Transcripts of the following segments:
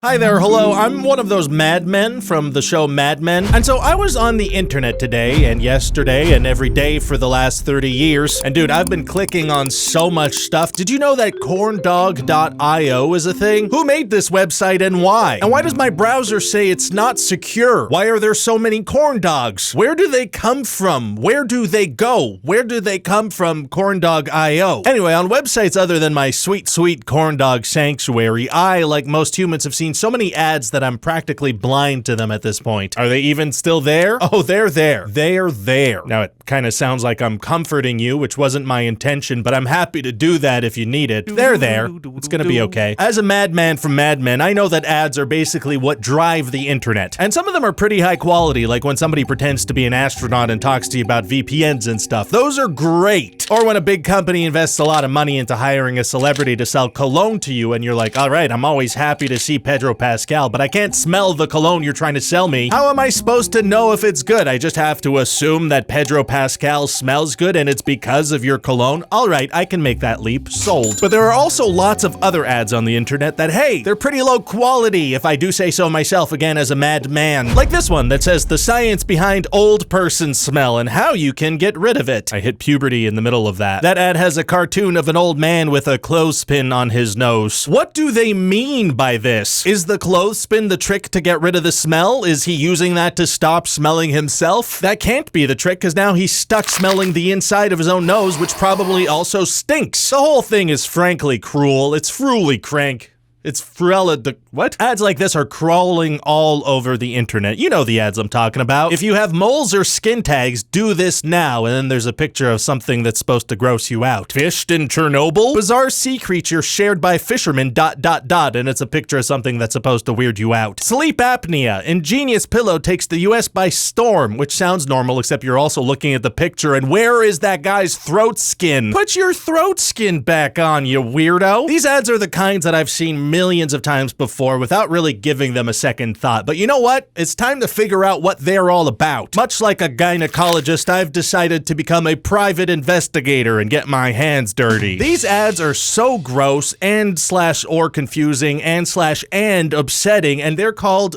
Hi there, hello, I'm one of those madmen from the show Mad Men, and so I was on the internet today, and yesterday, and every day for the last 30 years, and dude, I've been clicking on so much stuff. Did you know that corndog.io is a thing? Who made this website and why? And why does my browser say it's not secure? Why are there so many corn dogs? Where do they come from? Where do they go? Where do they come from, corndog.io? Anyway, on websites other than my sweet, sweet corn dog sanctuary, I, like most humans, have seen so many ads that I'm practically blind to them at this point. Are they even still there? Oh, they're there. They're there. Now, it kind of sounds like I'm comforting you, which wasn't my intention, but I'm happy to do that if you need it. They're there. It's gonna be okay. As a madman from Mad Men, I know that ads are basically what drive the internet. And some of them are pretty high quality, like when somebody pretends to be an astronaut and talks to you about VPNs and stuff. Those are great. Or when a big company invests a lot of money into hiring a celebrity to sell cologne to you and you're like, all right, I'm always happy to see Pedro Pascal, but I can't smell the cologne you're trying to sell me. How am I supposed to know if it's good? I just have to assume that Pedro Pascal smells good and it's because of your cologne? All right, I can make that leap. Sold. But there are also lots of other ads on the internet that, hey, they're pretty low quality, if I do say so myself again as a madman. Like this one that says the science behind old person smell and how you can get rid of it. I hit puberty in the middle of that. That ad has a cartoon of an old man with a clothespin on his nose. What do they mean by this? Is the clothespin the trick to get rid of the smell? Is he using that to stop smelling himself? That can't be the trick, because now he's stuck smelling the inside of his own nose, which probably also stinks. The whole thing is frankly cruel. It's frually crank. It's Fruella what? Ads like this are crawling all over the internet. You know the ads I'm talking about. If you have moles or skin tags, do this now, and then there's a picture of something that's supposed to gross you out. Fished in Chernobyl? Bizarre sea creature shared by fishermen ... and it's a picture of something that's supposed to weird you out. Sleep apnea. Ingenious pillow takes the US by storm, which sounds normal, except you're also looking at the picture, and where is that guy's throat skin? Put your throat skin back on, you weirdo. These ads are the kinds that I've seen millions of times before without really giving them a second thought. But you know what? It's time to figure out what they're all about. Much like a gynecologist, I've decided to become a private investigator and get my hands dirty. These ads are so gross and/or confusing and upsetting, and they're called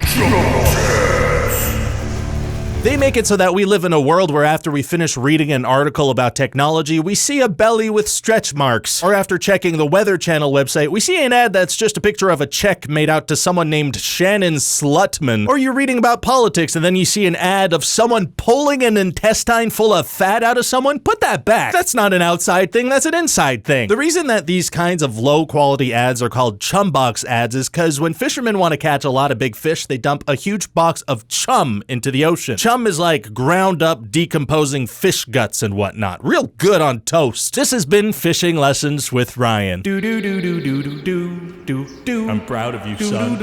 They make it so that we live in a world where after we finish reading an article about technology, we see a belly with stretch marks. Or after checking the Weather Channel website, we see an ad that's just a picture of a check made out to someone named Shannon Slutman. Or you're reading about politics and then you see an ad of someone pulling an intestine full of fat out of someone. Put that back. That's not an outside thing, that's an inside thing. The reason that these kinds of low quality ads are called chum box ads is because when fishermen want to catch a lot of big fish, they dump a huge box of chum into the ocean. Chum is like ground up decomposing fish guts and whatnot. Real good on toast. This has been Fishing Lessons with Ryan. I'm proud of you, son.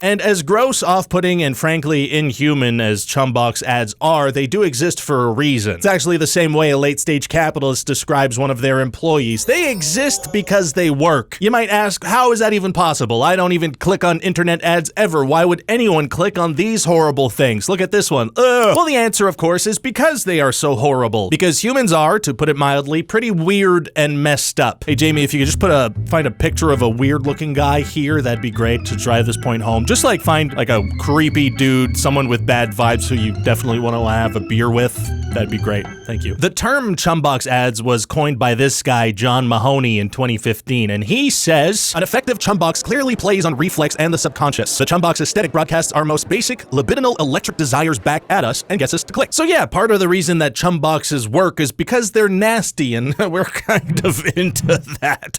And as gross, off-putting, and frankly inhuman as chumbox ads are, they do exist for a reason. It's actually the same way a late-stage capitalist describes one of their employees. They exist because they work. You might ask, how is that even possible? I don't even click on internet ads ever. Why would anyone click on these horrible things? Look at this one. Ugh. Well, the answer, of course, is because they are so horrible. Because humans are, to put it mildly, pretty weird and messed up. Hey, Jamie, if you could just find a picture of a weird-looking guy here, that'd be great to drive this point home. Just like find like a creepy dude, someone with bad vibes who you definitely want to have a beer with. That'd be great. Thank you. The term chumbox ads was coined by this guy, John Mahoney, in 2015, and he says, an effective chumbox clearly plays on reflex and the subconscious. The chumbox aesthetic broadcasts our most basic libidinal electric desires back at us and gets us to click. So yeah, part of the reason that chumboxes work is because they're nasty, and we're kind of into that.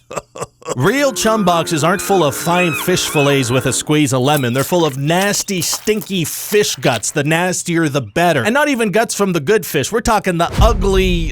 Real chum boxes aren't full of fine fish fillets with a squeeze of lemon. They're full of nasty, stinky fish guts. The nastier, the better. And not even guts from the good fish. We're talking the ugly,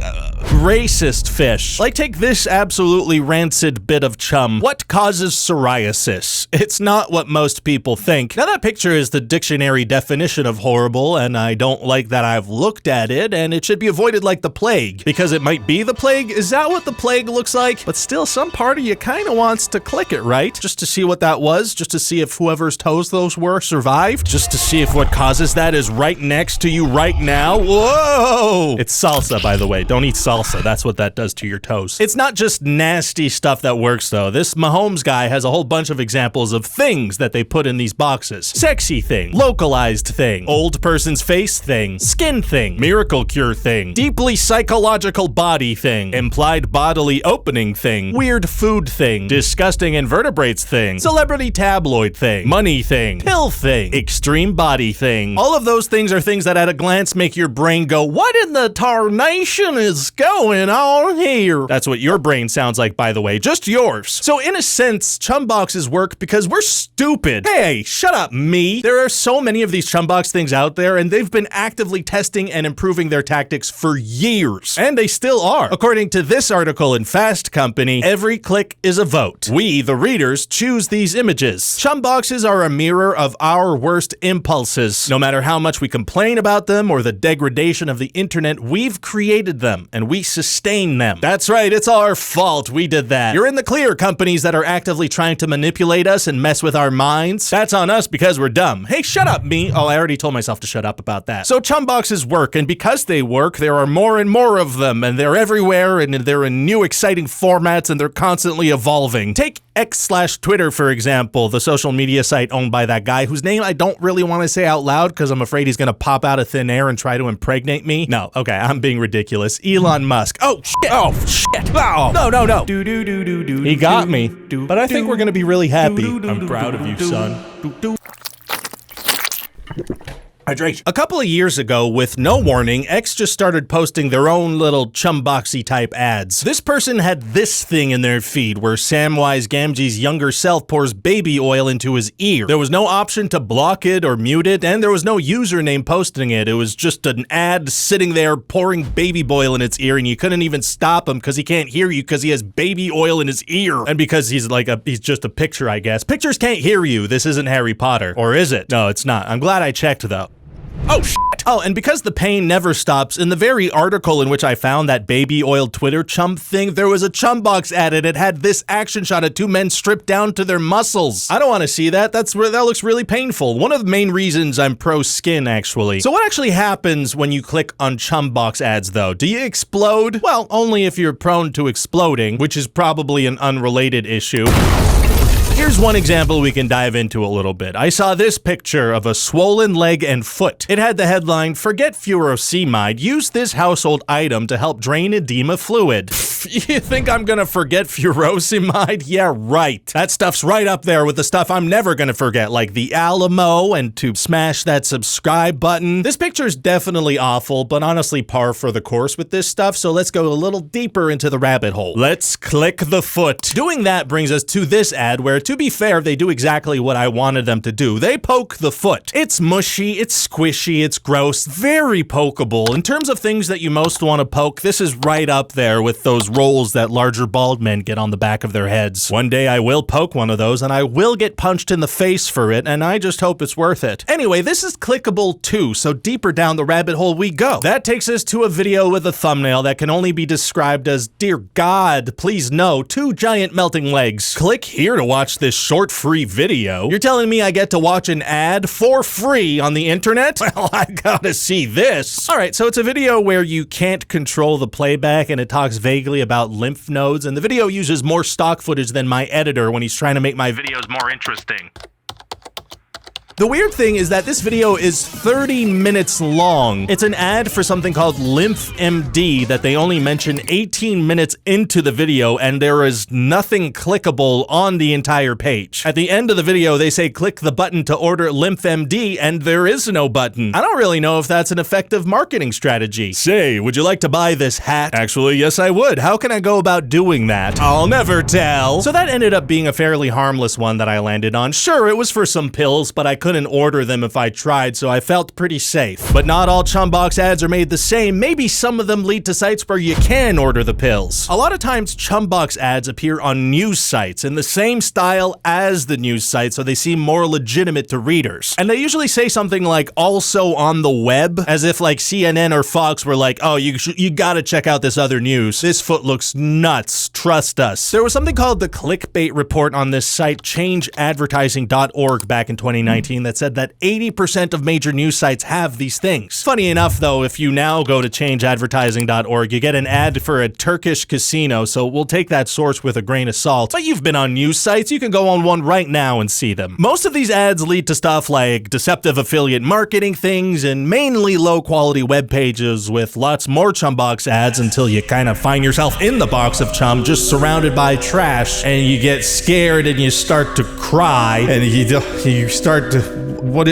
racist fish. Like, take this absolutely rancid bit of chum. What causes psoriasis? It's not what most people think. Now, that picture is the dictionary definition of horrible, and I don't like that I've looked at it, and it should be avoided like the plague. Because it might be the plague? Is that what the plague looks like? But still, some part of you you kind of wants to click it, right? Just to see what that was, just to see if whoever's toes those were survived, just to see if what causes that is right next to you right now. Whoa! It's salsa, by the way. Don't eat salsa. That's what that does to your toes. It's not just nasty stuff that works, though. This Mahomes guy has a whole bunch of examples of things that they put in these boxes. Sexy thing, localized thing, old person's face thing, skin thing, miracle cure thing, deeply psychological body thing, implied bodily opening thing, weird food thing, disgusting invertebrates thing, celebrity tabloid thing, money thing, pill thing, extreme body thing. All of those things are things that at a glance make your brain go, what in the tarnation is going on here? That's what your brain sounds like, by the way, just yours. So in a sense, chum boxes work because we're stupid. Hey, shut up, me. There are so many of these chum box things out there, and they've been actively testing and improving their tactics for years. And they still are. According to this article in Fast Company, every click is a vote. We, the readers, choose these images. Chum boxes are a mirror of our worst impulses. No matter how much we complain about them or the degradation of the internet, we've created them and we sustain them. That's right, it's our fault we did that. You're in the clear, companies that are actively trying to manipulate us and mess with our minds. That's on us because we're dumb. Hey, shut up, me. Oh, I already told myself to shut up about that. So chum boxes work, and because they work, there are more and more of them, and they're everywhere, and they're in new exciting formats, and they're constantly evolving. Take X/Twitter, for example, the social media site owned by that guy whose name I don't really want to say out loud because I'm afraid he's gonna pop out of thin air and try to impregnate me. No, okay, I'm being ridiculous. Elon Musk. Oh, shit. Oh, shit. Oh, no. He got me, but I think we're gonna be really happy. I'm proud of you, son. Hydration. A couple of years ago, with no warning, X just started posting their own little chumboxy type ads. This person had this thing in their feed where Samwise Gamgee's younger self pours baby oil into his ear. There was no option to block it or mute it, and there was no username posting it. It was just an ad sitting there pouring baby oil in its ear, and you couldn't even stop him because he can't hear you because he has baby oil in his ear. And because he's just a picture, I guess. Pictures can't hear you. This isn't Harry Potter. Or is it? No, it's not. I'm glad I checked, though. Oh, shit. Oh, and because the pain never stops, in the very article in which I found that baby oil Twitter chum thing, there was a chum box ad and it had this action shot of two men stripped down to their muscles. I don't want to see that. That looks really painful. One of the main reasons I'm pro skin, actually. So what actually happens when you click on chum box ads, though? Do you explode? Well, only if you're prone to exploding, which is probably an unrelated issue. Here's one example we can dive into a little bit. I saw this picture of a swollen leg and foot. It had the headline, "Forget furosemide, use this household item to help drain edema fluid." You think I'm gonna forget furosemide? Yeah, right. That stuff's right up there with the stuff I'm never gonna forget, like the Alamo and to smash that subscribe button. This picture's definitely awful, but honestly par for the course with this stuff, so let's go a little deeper into the rabbit hole. Let's click the foot. Doing that brings us to this ad where, to be fair, they do exactly what I wanted them to do. They poke the foot. It's mushy, it's squishy, it's gross, very pokeable. In terms of things that you most want to poke, this is right up there with those rolls that larger bald men get on the back of their heads. One day I will poke one of those and I will get punched in the face for it, and I just hope it's worth it. Anyway, this is clickable too, so deeper down the rabbit hole we go. That takes us to a video with a thumbnail that can only be described as, dear God, please no, two giant melting legs. Click here to watch this short free video. You're telling me I get to watch an ad for free on the internet? Well, I gotta see this. Alright, so it's a video where you can't control the playback and it talks vaguely about lymph nodes, and the video uses more stock footage than my editor when he's trying to make my videos more interesting. The weird thing is that this video is 30 minutes long. It's an ad for something called LymphMD that they only mention 18 minutes into the video, and there is nothing clickable on the entire page. At the end of the video, they say click the button to order LymphMD, and there is no button. I don't really know if that's an effective marketing strategy. Say, would you like to buy this hat? Actually, yes, I would. How can I go about doing that? I'll never tell. So that ended up being a fairly harmless one that I landed on. Sure, it was for some pills, but I couldn't couldn't order them if I tried, so I felt pretty safe. But not all Chumbox ads are made the same. Maybe some of them lead to sites where you can order the pills. A lot of times Chumbox ads appear on news sites in the same style as the news site, so they seem more legitimate to readers. And they usually say something like also on the web, as if like CNN or Fox were like, oh, you gotta check out this other news. This foot looks nuts. Trust us. There was something called the clickbait report on this site, changeadvertising.org, back in 2019 that said that 80% of major news sites have these things. Funny enough, though, if you now go to changeadvertising.org, you get an ad for a Turkish casino, so we'll take that source with a grain of salt. But you've been on news sites, you can go on one right now and see them. Most of these ads lead to stuff like deceptive affiliate marketing things and mainly low-quality web pages with lots more Chumbox ads until you kind of find yourself in the box of chum just surrounded by trash and you get scared and you start to cry and you start to...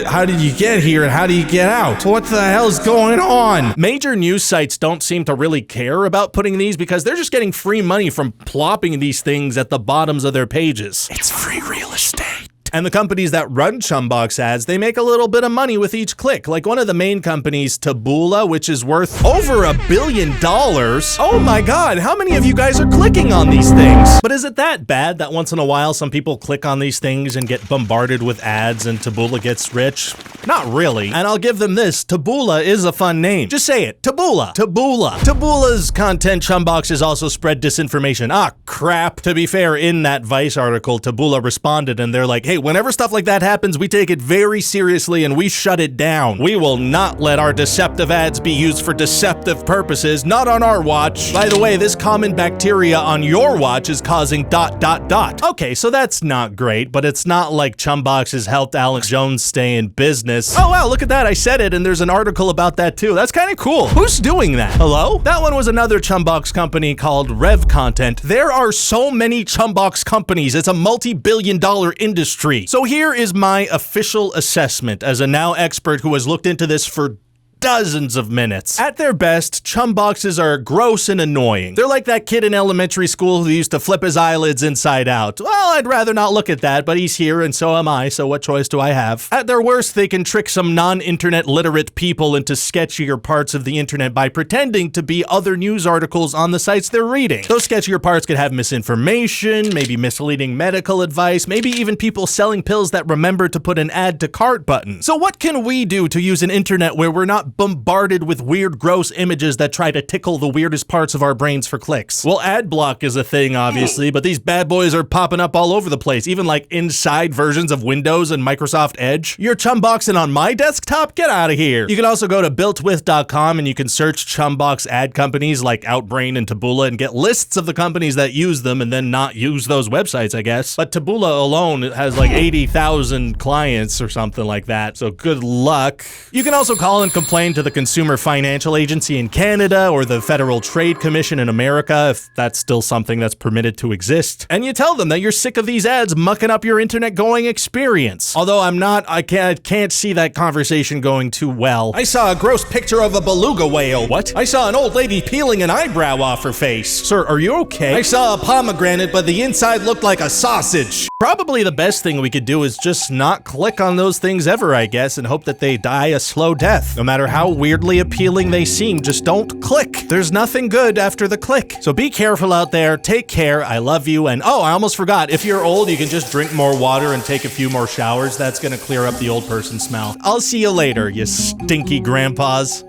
How did you get here and how do you get out? What the hell's going on? Major news sites don't seem to really care about putting these because they're just getting free money from plopping these things at the bottoms of their pages. It's free real estate. And the companies that run Chumbox ads, they make a little bit of money with each click. Like one of the main companies, Taboola, which is worth over $1 billion. Oh my God, how many of you guys are clicking on these things? But is it that bad that once in a while some people click on these things and get bombarded with ads and Taboola gets rich? Not really. And I'll give them this, Taboola is a fun name. Just say it, Taboola, Taboola. Taboola's content Chumboxes also spread disinformation. Ah, crap. To be fair, in that Vice article, Taboola responded and they're like, hey, whenever stuff like that happens, we take it very seriously and we shut it down. We will not let our deceptive ads be used for deceptive purposes, not on our watch. By the way, this common bacteria on your watch is causing ... Okay, so that's not great, but it's not like Chumbox has helped Alex Jones stay in business. Oh wow, look at that, I said it and there's an article about that too. That's kind of cool. Who's doing that? Hello? That one was another Chumbox company called Rev Content. There are so many Chumbox companies, it's a multi-billion-dollar industry. So here is my official assessment as a now expert who has looked into this for dozens of minutes. At their best, Chumboxes are gross and annoying. They're like that kid in elementary school who used to flip his eyelids inside out. Well, I'd rather not look at that, but he's here and so am I, so what choice do I have? At their worst, they can trick some non-internet literate people into sketchier parts of the internet by pretending to be other news articles on the sites they're reading. Those sketchier parts could have misinformation, maybe misleading medical advice, maybe even people selling pills that remember to put an add to cart button. So what can we do to use an internet where we're not bombarded with weird, gross images that try to tickle the weirdest parts of our brains for clicks? Well, ad block is a thing, obviously, but these bad boys are popping up all over the place, even like inside versions of Windows and Microsoft Edge. You're Chumboxing on my desktop? Get out of here. You can also go to builtwith.com and you can search Chumbox ad companies like Outbrain and Taboola and get lists of the companies that use them and then not use those websites, I guess. But Taboola alone has like 80,000 clients or something like that, so good luck. You can also call and complain to the Consumer Financial Agency in Canada or the Federal Trade Commission in America, if that's still something that's permitted to exist. And you tell them that you're sick of these ads mucking up your internet going experience. Although I can't see that conversation going too well. I saw a gross picture of a beluga whale. What? I saw an old lady peeling an eyebrow off her face. Sir, are you okay? I saw a pomegranate, but the inside looked like a sausage. Probably the best thing we could do is just not click on those things ever, I guess, and hope that they die a slow death. No matter how weirdly appealing they seem, just don't click. There's nothing good after the click. So be careful out there, take care, I love you, and oh, I almost forgot, if you're old, you can just drink more water and take a few more showers. That's gonna clear up the old person smell. I'll see you later, you stinky grandpas.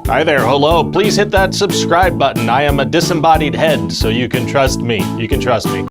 Hi there, hello, please hit that subscribe button. I am a disembodied head, so you can trust me. You can trust me.